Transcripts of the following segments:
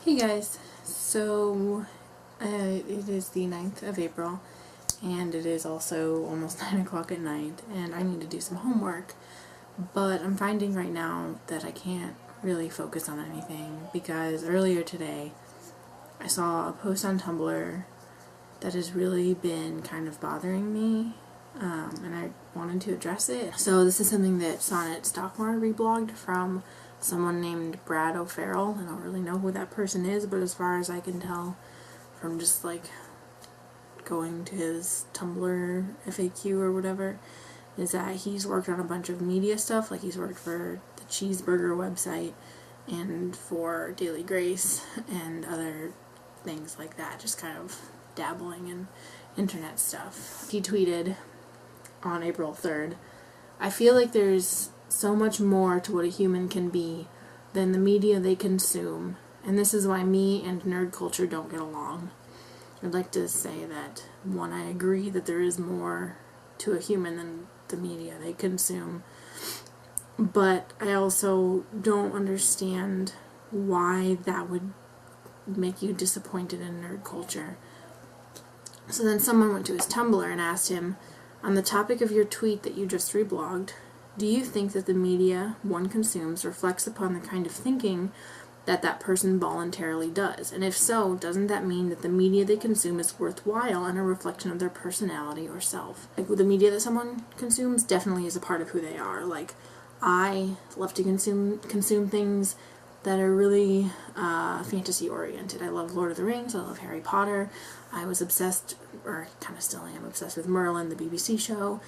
Hey guys, so it is the 9th of April and it is also almost 9 o'clock at night and I need to do some homework, but I'm finding right now that I can't really focus on anything because earlier today I saw a post on Tumblr that has really been kind of bothering me, and I wanted to address it. So this is something that Sonnet Stockmore reblogged from someone named Brad O'Farrell. I don't really know who that person is, but as far as I can tell from just like going to his Tumblr FAQ or whatever, is that he's worked on a bunch of media stuff. Like he's worked for the Cheeseburger website and for Daily Grace and other things like that, just kind of dabbling in internet stuff. He tweeted on April 3rd, "I feel like there's so much more to what a human can be than the media they consume, and this is why me and nerd culture don't get along." I'd like to say that, one, I agree that there is more to a human than the media they consume, but I also don't understand why that would make you disappointed in nerd culture. So then someone went to his Tumblr and asked him, "On the topic of your tweet that you just reblogged, do you think that the media one consumes reflects upon the kind of thinking that that person voluntarily does? And if so, doesn't that mean that the media they consume is worthwhile and a reflection of their personality or self?" Like, the media that someone consumes definitely is a part of who they are. Like, I love to consume things that are really fantasy oriented. I love Lord of the Rings, I love Harry Potter. I was obsessed, or kind of still am, obsessed with Merlin, the BBC show.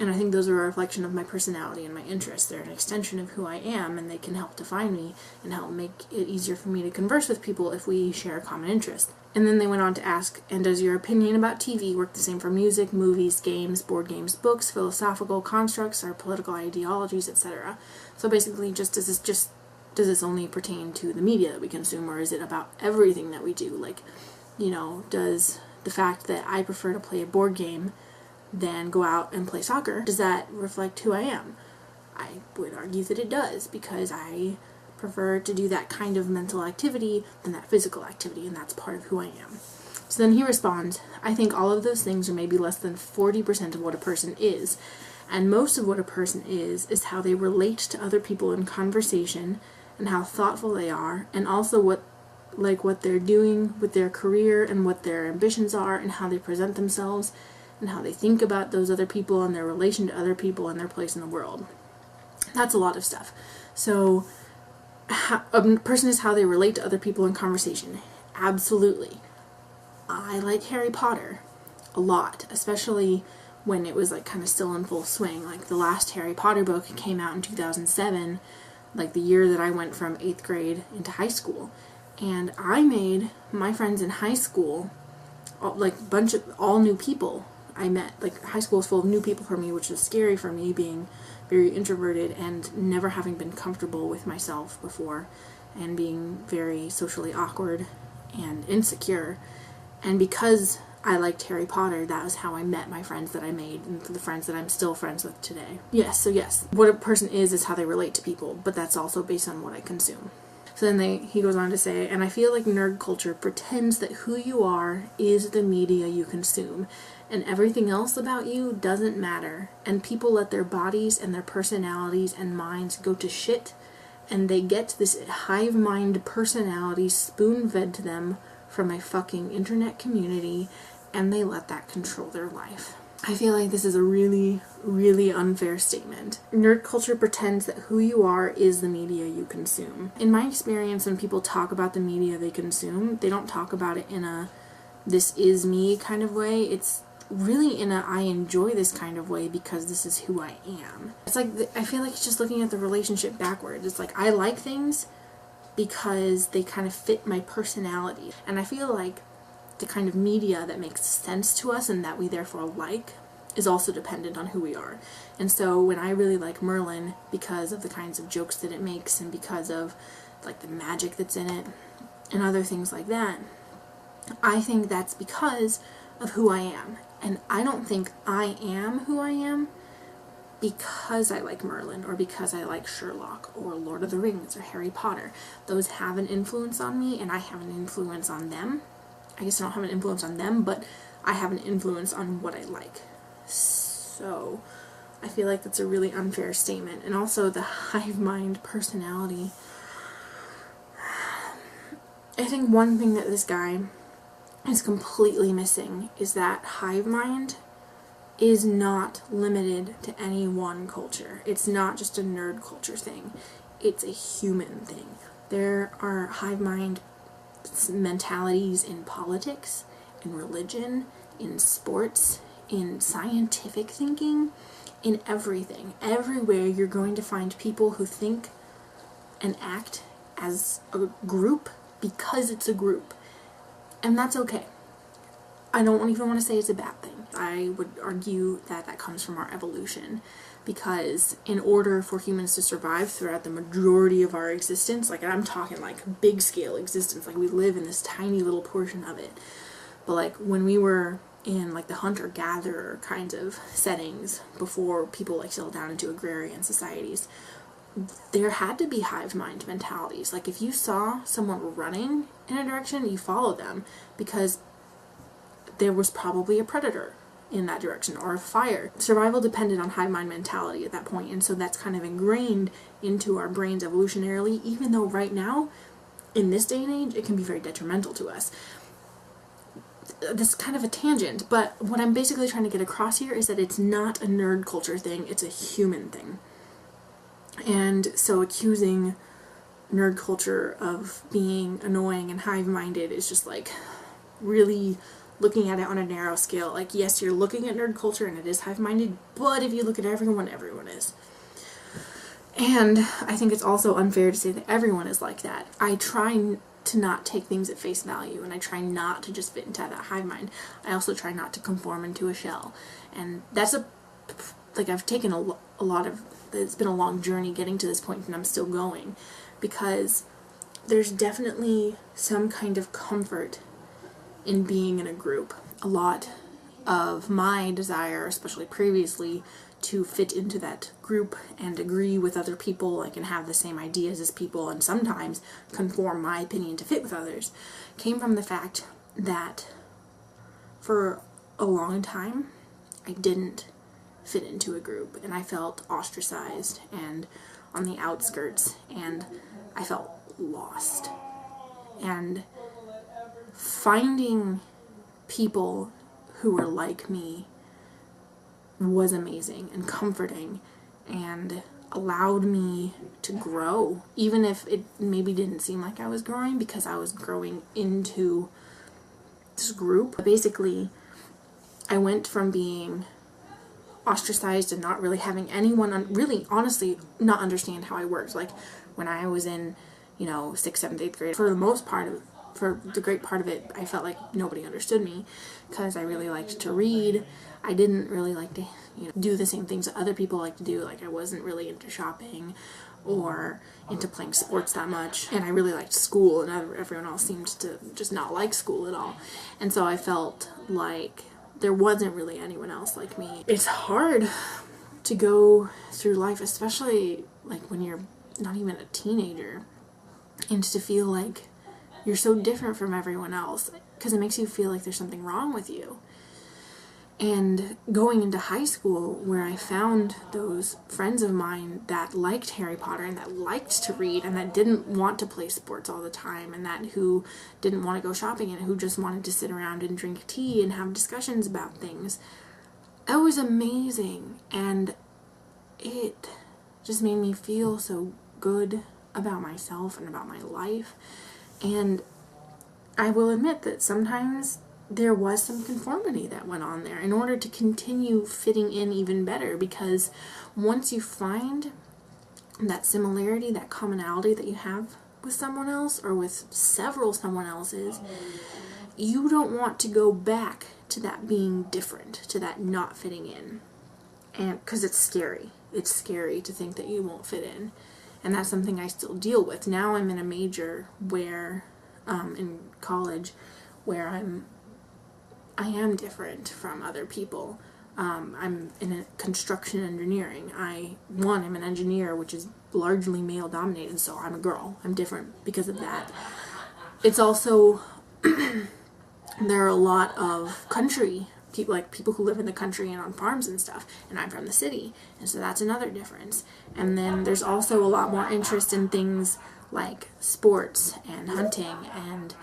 And I think those are a reflection of my personality and my interests. They're an extension of who I am, and they can help define me and help make it easier for me to converse with people if we share a common interest. And then they went on to ask, "And does your opinion about TV work the same for music, movies, games, board games, books, philosophical constructs, or political ideologies, etc.?" So basically, does this only pertain to the media that we consume, or is it about everything that we do? Like, does the fact that I prefer to play a board game than go out and play soccer, does that reflect who I am? I would argue that it does, because I prefer to do that kind of mental activity than that physical activity, and that's part of who I am. So then he responds, "I think all of those things are maybe less than 40% of what a person is, and most of what a person is how they relate to other people in conversation, and how thoughtful they are, and also what they're doing with their career, and what their ambitions are, and how they present themselves, and how they think about those other people and their relation to other people and their place in the world." That's a lot of stuff. So, a person is how they relate to other people in conversation. Absolutely. I like Harry Potter a lot, especially when it was like kind of still in full swing. Like, the last Harry Potter book came out in 2007, like the year that I went from 8th grade into high school. And I made my friends in high school, like, bunch of all new people I met. Like, high school was full of new people for me, which was scary for me, being very introverted and never having been comfortable with myself before, and being very socially awkward and insecure. And because I liked Harry Potter, that was how I met my friends that I made, and the friends that I'm still friends with today. Yes, what a person is how they relate to people, but that's also based on what I consume. So then he goes on to say, "And I feel like nerd culture pretends that who you are is the media you consume, and everything else about you doesn't matter, and people let their bodies and their personalities and minds go to shit, and they get this hive mind personality spoon-fed to them from a fucking internet community, and they let that control their life." I feel like this is a really, really unfair statement. Nerd culture pretends that who you are is the media you consume. In my experience, when people talk about the media they consume, they don't talk about it in a "this is me" kind of way. It's really in a "I enjoy this" kind of way, because this is who I am. It's like, I feel like it's just looking at the relationship backwards. It's like, I like things because they kind of fit my personality. And I feel like the kind of media that makes sense to us and that we therefore like is also dependent on who we are. And so when I really like Merlin because of the kinds of jokes that it makes, and because of like the magic that's in it and other things like that, I think that's because of who I am. And I don't think I am who I am because I like Merlin, or because I like Sherlock, or Lord of the Rings, or Harry Potter. Those have an influence on me, and I have an influence on them. I guess I don't have an influence on them, but I have an influence on what I like. So I feel like that's a really unfair statement. And also the hive mind personality. I think one thing that this guy is completely missing is that hive mind is not limited to any one culture. It's not just a nerd culture thing. It's a human thing. There are hive mind mentalities in politics, in religion, in sports, in scientific thinking, in everything. Everywhere you're going to find people who think and act as a group because it's a group. And that's okay. I don't even want to say it's a bad thing. I would argue that that comes from our evolution, because in order for humans to survive throughout the majority of our existence, like I'm talking like big scale existence, like we live in this tiny little portion of it, but like when we were in like the hunter-gatherer kinds of settings before people like settled down into agrarian societies, there had to be hive mind mentalities. Like if you saw someone running in a direction, you followed them because there was probably a predator in that direction, or a fire. Survival depended on hive mind mentality at that point, and so that's kind of ingrained into our brains evolutionarily, even though right now, in this day and age, it can be very detrimental to us. This is kind of a tangent, but what I'm basically trying to get across here is that it's not a nerd culture thing, it's a human thing. And so accusing nerd culture of being annoying and hive-minded is just like really looking at it on a narrow scale. Like, yes, you're looking at nerd culture and it is hive-minded, but if you look at everyone, everyone is. And I think it's also unfair to say that everyone is like that. I try to not take things at face value, and I try not to just fit into that hive mind. I also try not to conform into a shell. And that's I've taken a lot of, it's been a long journey getting to this point, and I'm still going, because there's definitely some kind of comfort in being in a group. A lot of my desire, especially previously, to fit into that group and agree with other people, like, and have the same ideas as people, and sometimes conform my opinion to fit with others, came from the fact that for a long time I didn't fit into a group, and I felt ostracized and on the outskirts, and I felt lost. And finding people who were like me was amazing and comforting, and allowed me to grow, even if it maybe didn't seem like I was growing, because I was growing into this group. Basically, I went from being ostracized and not really having anyone really honestly not understand how I worked. Like when I was in 6th, 7th, 8th grade, for the most part, for the great part of it, I felt like nobody understood me, because I really liked to read. I didn't really like to do the same things that other people like to do. Like I wasn't really into shopping or into playing sports that much, and I really liked school, and everyone else seemed to just not like school at all. And so I felt like there wasn't really anyone else like me. It's hard to go through life, especially like when you're not even a teenager, and to feel like you're so different from everyone else, because it makes you feel like there's something wrong with you. And going into high school, where I found those friends of mine that liked Harry Potter and that liked to read and that didn't want to play sports all the time, and that who didn't want to go shopping and who just wanted to sit around and drink tea and have discussions about things, that was amazing. And it just made me feel so good about myself and about my life. And I will admit that sometimes there was some conformity that went on there in order to continue fitting in even better, because once you find that similarity, that commonality that you have with someone else, or with several someone else's, you don't want to go back to that being different, to that not fitting in. And because it's scary to think that you won't fit in. And that's something I still deal with. Now I'm in a major where in college, where I am different from other people. I'm in a construction engineering. I'm an engineer, which is largely male dominated, so I'm a girl. I'm different because of that. It's also, there are a lot of country people, like people who live in the country and on farms and stuff, and I'm from the city, and so that's another difference. And then there's also a lot more interest in things like sports and hunting and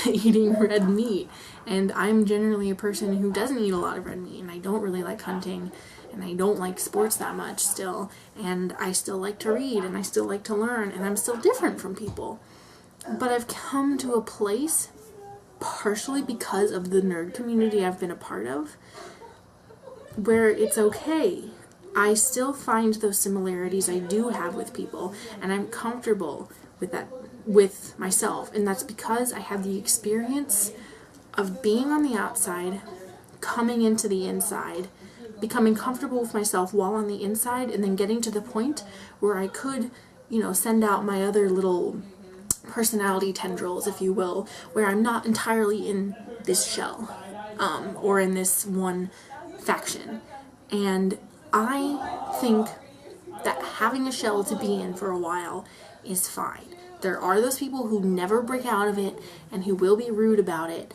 eating red meat, and I'm generally a person who doesn't eat a lot of red meat, and I don't really like hunting, and I don't like sports that much still, and I still like to read, and I still like to learn, and I'm still different from people. But I've come to a place, partially because of the nerd community I've been a part of, where it's okay. I still find those similarities I do have with people, and I'm comfortable with that, with myself, and that's because I had the experience of being on the outside, coming into the inside, becoming comfortable with myself while on the inside, and then getting to the point where I could, send out my other little personality tendrils, if you will, where I'm not entirely in this shell, or in this one faction. And I think that having a shell to be in for a while is fine. There are those people who never break out of it and who will be rude about it,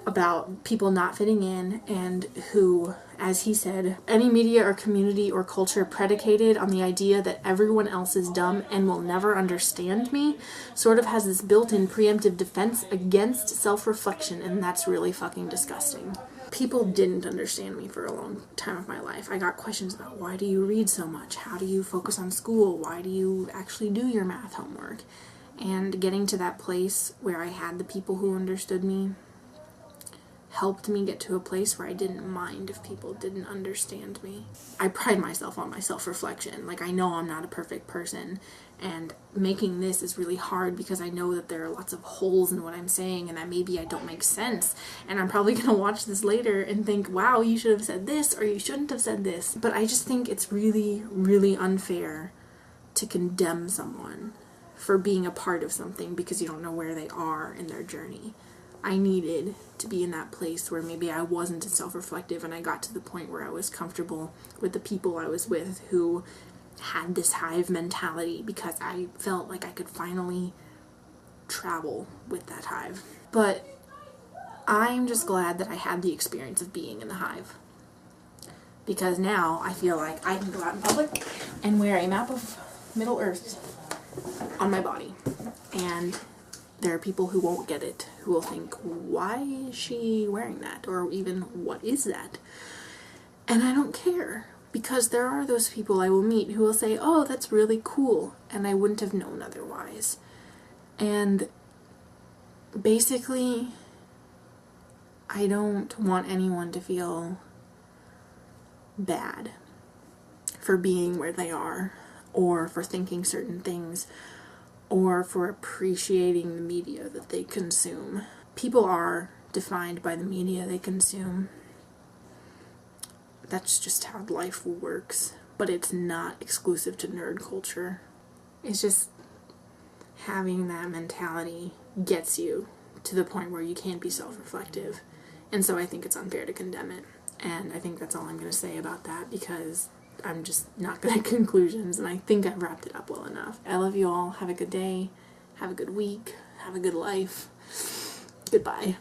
about people not fitting in, and who, as he said, any media or community or culture predicated on the idea that everyone else is dumb and will never understand me sort of has this built-in preemptive defense against self-reflection, and that's really fucking disgusting. People didn't understand me for a long time of my life. I got questions about, why do you read so much? How do you focus on school? Why do you actually do your math homework? And getting to that place where I had the people who understood me helped me get to a place where I didn't mind if people didn't understand me. I pride myself on my self-reflection. Like, I know I'm not a perfect person, and making this is really hard because I know that there are lots of holes in what I'm saying and that maybe I don't make sense, and I'm probably gonna watch this later and think, wow, you should have said this, or you shouldn't have said this. But I just think it's really, really unfair to condemn someone for being a part of something because you don't know where they are in their journey. I needed to be in that place where maybe I wasn't as self-reflective, and I got to the point where I was comfortable with the people I was with who had this hive mentality, because I felt like I could finally travel with that hive. But I'm just glad that I had the experience of being in the hive, because now I feel like I can go out in public and wear a map of Middle Earth on my body, and there are people who won't get it, who will think, why is she wearing that? Or even, what is that? And I don't care, because there are those people I will meet who will say, oh, that's really cool, and I wouldn't have known otherwise. And basically, I don't want anyone to feel bad for being where they are, or for thinking certain things, or for appreciating the media that they consume. People are defined by the media they consume. That's just how life works. But it's not exclusive to nerd culture. It's just having that mentality gets you to the point where you can't be self-reflective. And so I think it's unfair to condemn it. And I think that's all I'm going to say about that, because I'm just not good at conclusions, and I think I've wrapped it up well enough. I love you all. Have a good day. Have a good week. Have a good life. Goodbye.